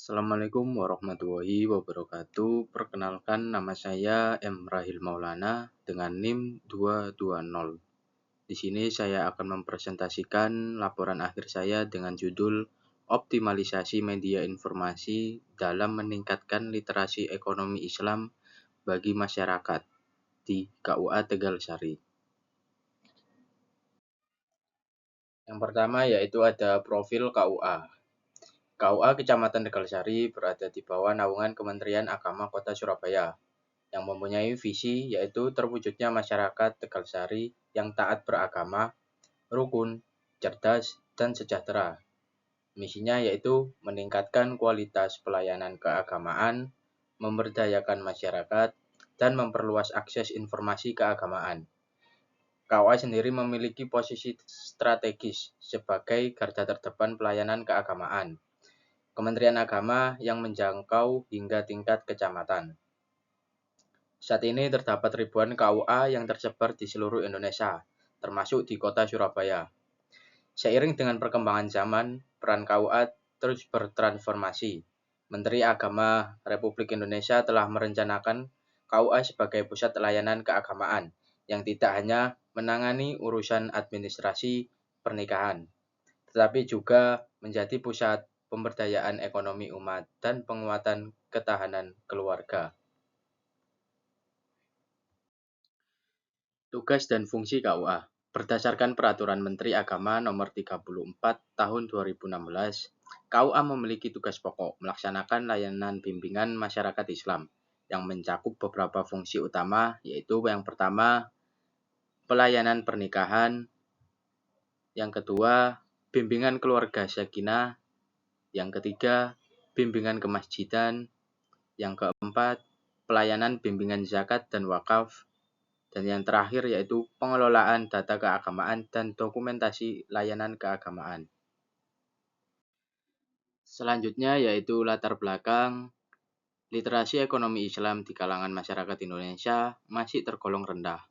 Assalamualaikum warahmatullahi wabarakatuh. Perkenalkan, nama saya M. Rahil Maulana dengan NIM 220. Di sini saya akan mempresentasikan laporan akhir saya dengan judul Optimalisasi Media Informasi dalam Meningkatkan Literasi Ekonomi Islam bagi Masyarakat di KUA Tegalsari. Yang pertama yaitu ada profil KUA. KUA Kecamatan Tegalsari berada di bawah naungan Kementerian Agama Kota Surabaya, yang mempunyai visi yaitu terwujudnya masyarakat Tegalsari yang taat beragama, rukun, cerdas, dan sejahtera. Misinya yaitu meningkatkan kualitas pelayanan keagamaan, memberdayakan masyarakat, dan memperluas akses informasi keagamaan. KUA sendiri memiliki posisi strategis sebagai garda terdepan pelayanan keagamaan Kementerian Agama yang menjangkau hingga tingkat kecamatan. Saat ini terdapat ribuan KUA yang tersebar di seluruh Indonesia, termasuk di kota Surabaya. Seiring dengan perkembangan zaman, peran KUA terus bertransformasi. Menteri Agama Republik Indonesia telah merencanakan KUA sebagai pusat layanan keagamaan yang tidak hanya menangani urusan administrasi pernikahan, tetapi juga menjadi pusat pemberdayaan ekonomi umat dan penguatan ketahanan keluarga. Tugas dan fungsi KUA. Berdasarkan Peraturan Menteri Agama Nomor 34 Tahun 2016, KUA memiliki tugas pokok melaksanakan layanan bimbingan masyarakat Islam yang mencakup beberapa fungsi utama, yaitu yang pertama, pelayanan pernikahan, yang kedua, bimbingan keluarga sakinah, yang ketiga, bimbingan kemasjidan, yang keempat, pelayanan bimbingan zakat dan wakaf, dan yang terakhir yaitu pengelolaan data keagamaan dan dokumentasi layanan keagamaan. Selanjutnya yaitu latar belakang literasi ekonomi Islam di kalangan masyarakat Indonesia masih tergolong rendah.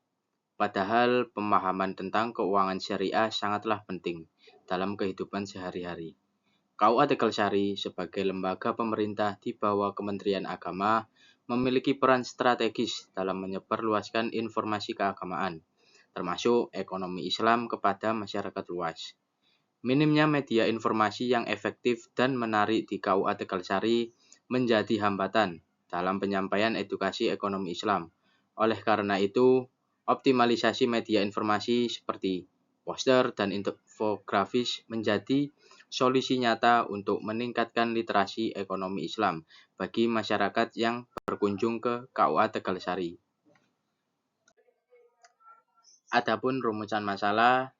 Padahal pemahaman tentang keuangan syariah sangatlah penting dalam kehidupan sehari-hari. KUA Tegalsari sebagai lembaga pemerintah di bawah Kementerian Agama memiliki peran strategis dalam menyebarluaskan informasi keagamaan, termasuk ekonomi Islam kepada masyarakat luas. Minimnya media informasi yang efektif dan menarik di KUA Tegalsari menjadi hambatan dalam penyampaian edukasi ekonomi Islam. Oleh karena itu, optimalisasi media informasi seperti poster dan infografis menjadi solusi nyata untuk meningkatkan literasi ekonomi Islam bagi masyarakat yang berkunjung ke KUA Tegalsari. Adapun rumusan masalah,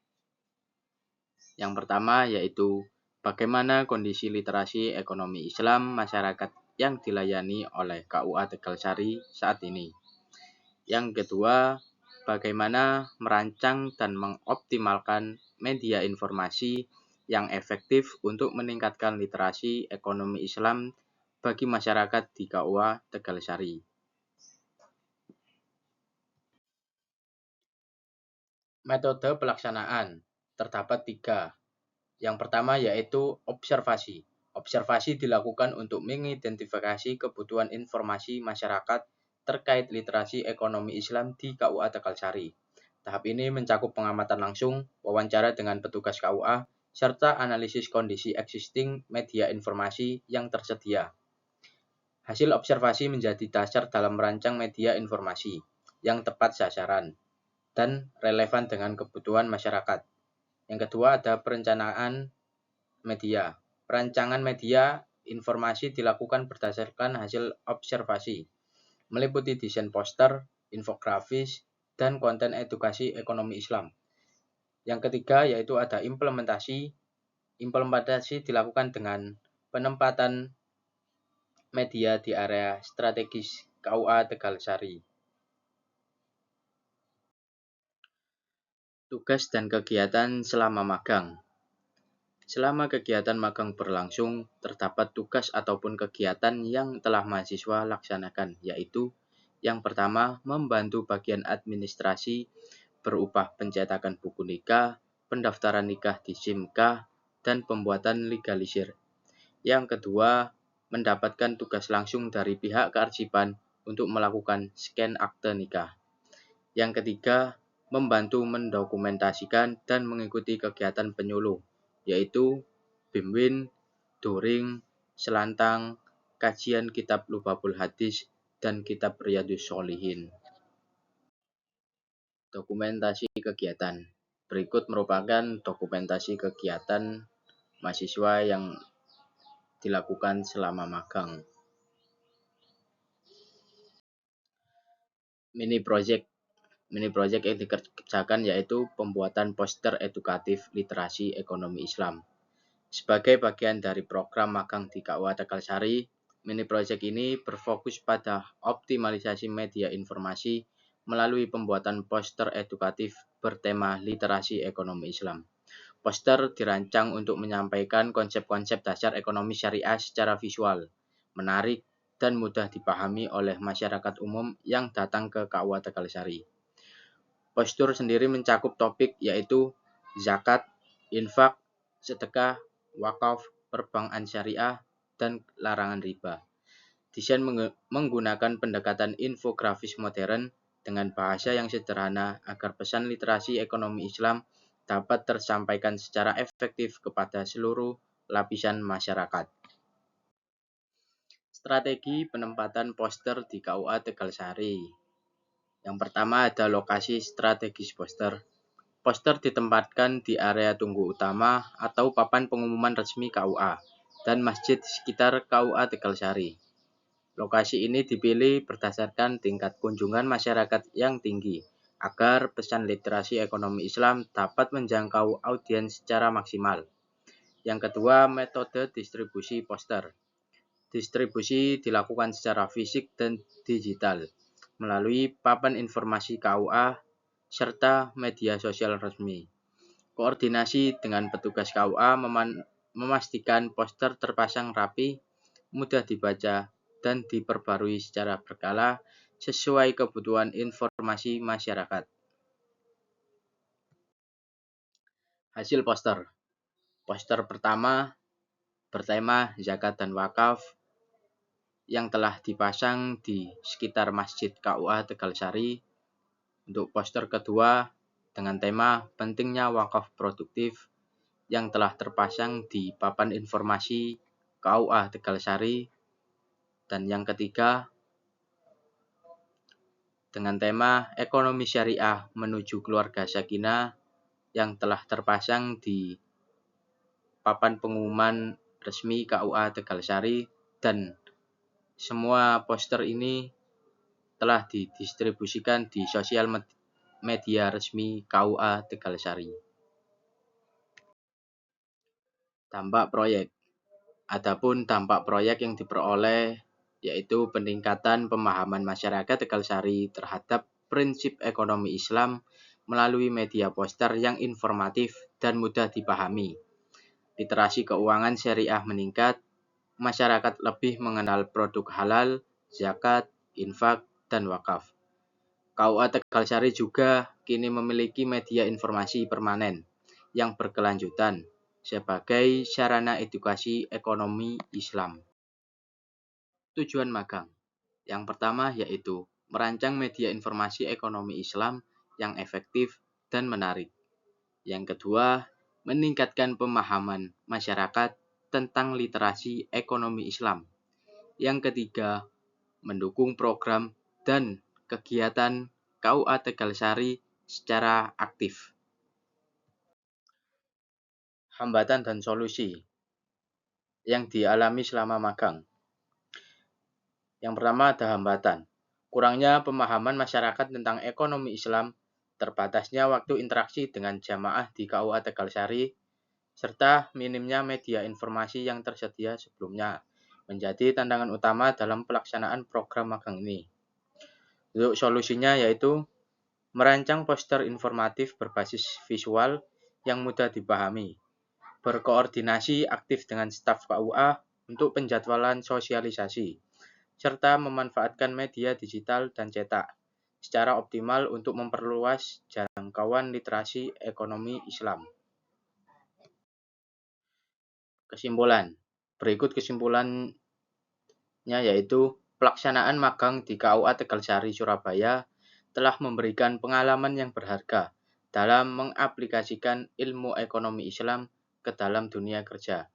yang pertama yaitu bagaimana kondisi literasi ekonomi Islam masyarakat yang dilayani oleh KUA Tegalsari saat ini. Yang kedua, bagaimana merancang dan mengoptimalkan media informasi yang efektif untuk meningkatkan literasi ekonomi Islam bagi masyarakat di KUA Tegalsari. Metode pelaksanaan terdapat 3. Yang pertama yaitu observasi. Observasi dilakukan untuk mengidentifikasi kebutuhan informasi masyarakat terkait literasi ekonomi Islam di KUA Tegalsari. Tahap ini mencakup pengamatan langsung, wawancara dengan petugas KUA, serta analisis kondisi existing media informasi yang tersedia. Hasil observasi menjadi dasar dalam merancang media informasi yang tepat sasaran dan relevan dengan kebutuhan masyarakat. Yang kedua ada perencanaan media. Perancangan media informasi dilakukan berdasarkan hasil observasi, meliputi desain poster, infografis, dan konten edukasi ekonomi Islam. Yang ketiga yaitu ada implementasi. Implementasi dilakukan dengan penempatan media di area strategis KUA Tegalsari. Tugas dan kegiatan selama magang. Selama kegiatan magang berlangsung, terdapat tugas ataupun kegiatan yang telah mahasiswa laksanakan, yaitu yang pertama, membantu bagian administrasi berupa pencetakan buku nikah, pendaftaran nikah di SIMKah, dan pembuatan legalisir. Yang kedua, mendapatkan tugas langsung dari pihak kearsipan untuk melakukan scan akte nikah. Yang ketiga, membantu mendokumentasikan dan mengikuti kegiatan penyuluh, yaitu bimbing, touring, selantang, kajian kitab Lubabul Hadis, dan kitab Riyadhus Sholihin. Dokumentasi kegiatan. Berikut merupakan dokumentasi kegiatan mahasiswa yang dilakukan selama magang. Mini project yang dikerjakan yaitu pembuatan poster edukatif literasi ekonomi Islam. Sebagai bagian dari program magang di KUA Tegalsari, mini project ini berfokus pada optimalisasi media informasi melalui pembuatan poster edukatif bertema literasi ekonomi Islam. Poster dirancang untuk menyampaikan konsep-konsep dasar ekonomi syariah secara visual, menarik, dan mudah dipahami oleh masyarakat umum yang datang ke KUA Tegalsari. Poster sendiri mencakup topik yaitu zakat, infak, sedekah, wakaf, perbankan syariah, dan larangan riba. Desain menggunakan pendekatan infografis modern dengan bahasa yang sederhana agar pesan literasi ekonomi Islam dapat tersampaikan secara efektif kepada seluruh lapisan masyarakat. Strategi penempatan poster di KUA Tegalsari. Yang pertama ada lokasi strategis poster. Poster ditempatkan di area tunggu utama atau papan pengumuman resmi KUA dan masjid di sekitar KUA Tegalsari. Lokasi ini dipilih berdasarkan tingkat kunjungan masyarakat yang tinggi, agar pesan literasi ekonomi Islam dapat menjangkau audiens secara maksimal. Yang kedua, metode distribusi poster. Distribusi dilakukan secara fisik dan digital, melalui papan informasi KUA serta media sosial resmi. Koordinasi dengan petugas KUA memastikan poster terpasang rapi, mudah dibaca, dan diperbarui secara berkala sesuai kebutuhan informasi masyarakat. Hasil poster. Poster pertama bertema zakat dan wakaf yang telah dipasang di sekitar Masjid KUA Tegalsari. Untuk poster kedua dengan tema pentingnya wakaf produktif yang telah terpasang di papan informasi KUA Tegalsari. Dan yang ketiga dengan tema ekonomi syariah menuju keluarga sakinah yang telah terpasang di papan pengumuman resmi KUA Tegalsari, dan semua poster ini telah didistribusikan di sosial media resmi KUA Tegalsari. Dampak proyek. Adapun dampak proyek yang diperoleh yaitu peningkatan pemahaman masyarakat Tegalsari terhadap prinsip ekonomi Islam melalui media poster yang informatif dan mudah dipahami. Literasi keuangan syariah meningkat, masyarakat lebih mengenal produk halal, zakat, infak, dan wakaf. KUA Tegalsari juga kini memiliki media informasi permanen yang berkelanjutan sebagai sarana edukasi ekonomi Islam. Tujuan magang. Yang pertama yaitu merancang media informasi ekonomi Islam yang efektif dan menarik. Yang kedua, meningkatkan pemahaman masyarakat tentang literasi ekonomi Islam. Yang ketiga, mendukung program dan kegiatan KUA Tegalsari secara aktif. Hambatan dan solusi yang dialami selama magang. Yang pertama ada hambatan. Kurangnya pemahaman masyarakat tentang ekonomi Islam, terbatasnya waktu interaksi dengan jamaah di KUA Tegalsari, serta minimnya media informasi yang tersedia sebelumnya menjadi tantangan utama dalam pelaksanaan program magang ini. Untuk solusinya yaitu merancang poster informatif berbasis visual yang mudah dipahami, berkoordinasi aktif dengan staf KUA untuk penjadwalan sosialisasi, serta memanfaatkan media digital dan cetak secara optimal untuk memperluas jangkauan literasi ekonomi Islam. Kesimpulan. Berikut kesimpulan yaitu pelaksanaan magang di KUA Tegalsari Surabaya telah memberikan pengalaman yang berharga dalam mengaplikasikan ilmu ekonomi Islam ke dalam dunia kerja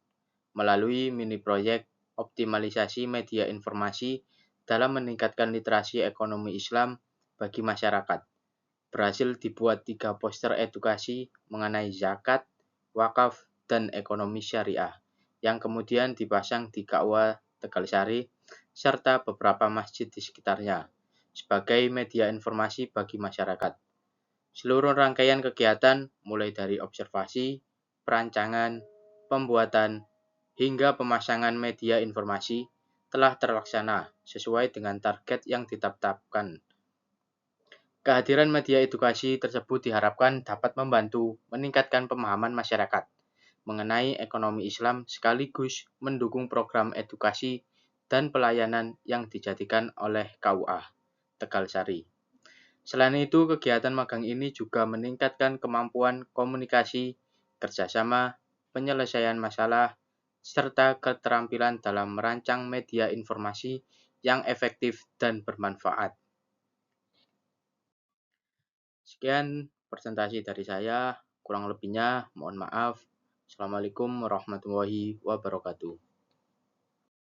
melalui mini proyek optimalisasi media informasi dalam meningkatkan literasi ekonomi Islam bagi masyarakat. Berhasil dibuat 3 poster edukasi mengenai zakat, wakaf, dan ekonomi syariah yang kemudian dipasang di KUA Tegalsari serta beberapa masjid di sekitarnya sebagai media informasi bagi masyarakat. Seluruh rangkaian kegiatan mulai dari observasi, perancangan, pembuatan, hingga pemasangan media informasi telah terlaksana sesuai dengan target yang ditetapkan. Kehadiran media edukasi tersebut diharapkan dapat membantu meningkatkan pemahaman masyarakat mengenai ekonomi Islam sekaligus mendukung program edukasi dan pelayanan yang dijadikan oleh KUA Tegalsari. Selain itu, kegiatan magang ini juga meningkatkan kemampuan komunikasi, kerjasama, penyelesaian masalah, serta keterampilan dalam merancang media informasi yang efektif dan bermanfaat. Sekian presentasi dari saya, kurang lebihnya mohon maaf. Assalamualaikum warahmatullahi wabarakatuh.